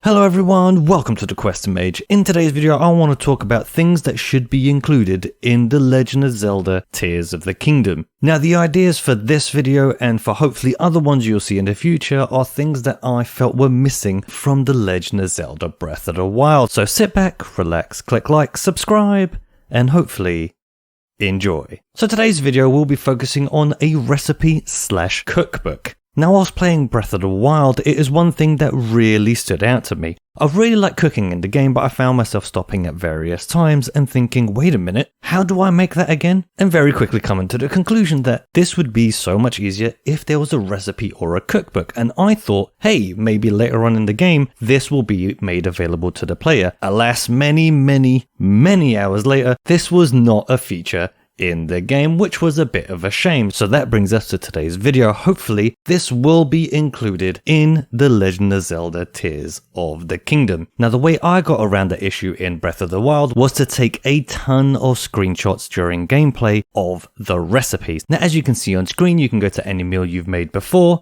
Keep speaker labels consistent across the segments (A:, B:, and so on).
A: Hello everyone, welcome to the QuesterMage. In today's video I want to talk about things that should be included in the Legend of Zelda Tears of the Kingdom. Now the ideas for this video and for hopefully other ones you'll see in the future are things that I felt were missing from the Legend of Zelda Breath of the Wild. So sit back, relax, click like, subscribe, and hopefully enjoy. So today's video will be focusing on a recipe/cookbook. Now whilst playing Breath of the Wild, it is one thing that really stood out to me. I really like cooking in the game, but I found myself stopping at various times and thinking, wait a minute, how do I make that again? And very quickly coming to the conclusion that this would be so much easier if there was a recipe or a cookbook. And I thought, hey, maybe later on in the game, this will be made available to the player. Alas, many hours later, this was not a feature in the game, which was a bit of a shame. So that brings us to today's video. Hopefully this will be included in the Legend of Zelda Tears of the Kingdom. Now the way I got around the issue in Breath of the Wild was to take a ton of screenshots during gameplay of the recipes. Now as you can see on screen, you can go to any meal you've made before,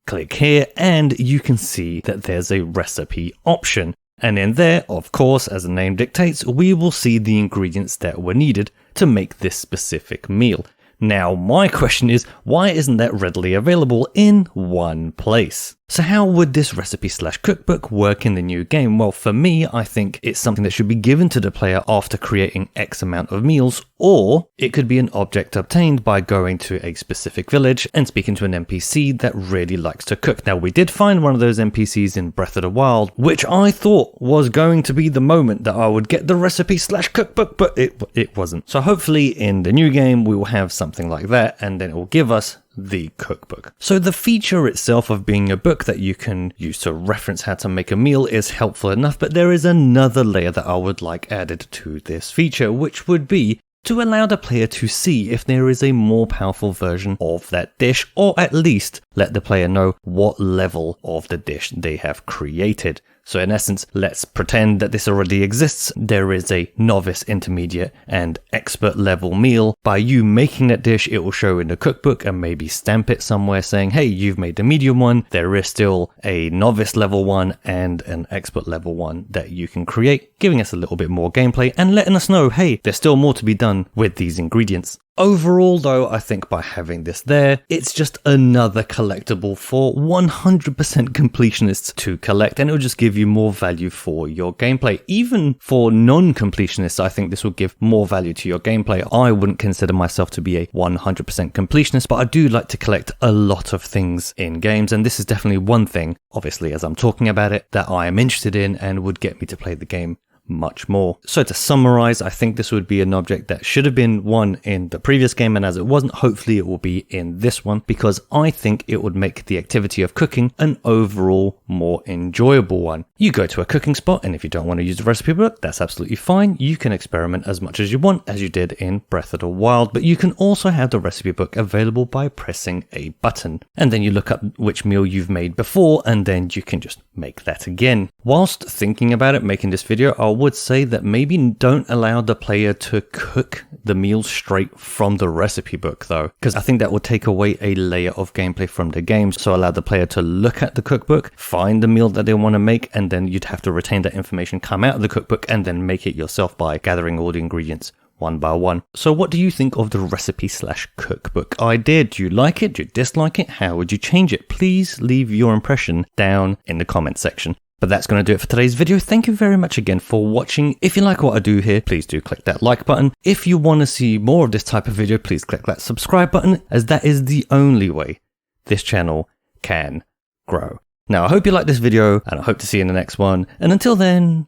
A: click here, and you can see that there's a recipe option. And in there, of course, as the name dictates, we will see the ingredients that were needed to make this specific meal. Now, my question is, why isn't that readily available in one place? So how would this recipe/cookbook work in the new game? Well, for me, I think it's something that should be given to the player after creating X amount of meals, or it could be an object obtained by going to a specific village and speaking to an NPC that really likes to cook. Now, we did find one of those NPCs in Breath of the Wild, which I thought was going to be the moment that I would get the recipe/cookbook, but it wasn't. So hopefully in the new game, we will have something like that, and then it will give us the cookbook. So the feature itself of being a book that you can use to reference how to make a meal is helpful enough, but there is another layer that I would like added to this feature, which would be to allow the player to see if there is a more powerful version of that dish, or at least let the player know what level of the dish they have created. So in essence, let's pretend that this already exists. There is a novice, intermediate, and expert level meal. By you making that dish, it will show in the cookbook and maybe stamp it somewhere saying, hey, you've made the medium one. There is still a novice level one and an expert level one that you can create, giving us a little bit more gameplay and letting us know, hey, there's still more to be done with these ingredients. Overall though, I think by having this there, it's just another collectible for 100% completionists to collect, and it will just give you more value for your gameplay. Even for non-completionists, I think this will give more value to your gameplay. I wouldn't consider myself to be a 100% completionist, but I do like to collect a lot of things in games, and this is definitely one thing, obviously as I'm talking about it, that I am interested in and would get me to play the game much more. So to summarize, I think this would be an object that should have been one in the previous game, and as it wasn't, hopefully it will be in this one, because I think it would make the activity of cooking an overall more enjoyable one. You go to a cooking spot, and if you don't want to use the recipe book, that's absolutely fine. You can experiment as much as you want, as you did in Breath of the Wild, but you can also have the recipe book available by pressing a button, and then you look up which meal you've made before, and then you can just make that again. Whilst thinking about it, making this video, I would say that maybe don't allow the player to cook the meal straight from the recipe book though, because I think that would take away a layer of gameplay from the game. So allow the player to look at the cookbook, find the meal that they want to make, and then you'd have to retain that information, come out of the cookbook, and then make it yourself by gathering all the ingredients one by one. So what do you think of the recipe/cookbook idea? Do you like it? Do you dislike it? How would you change it? Please leave your impression down in the comment section. But that's going to do it for today's video. Thank you very much again for watching. If you like what I do here, please do click that like button. If you want to see more of this type of video, please click that subscribe button, as that is the only way this channel can grow. Now, I hope you liked this video, and I hope to see you in the next one. And until then,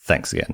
A: thanks again.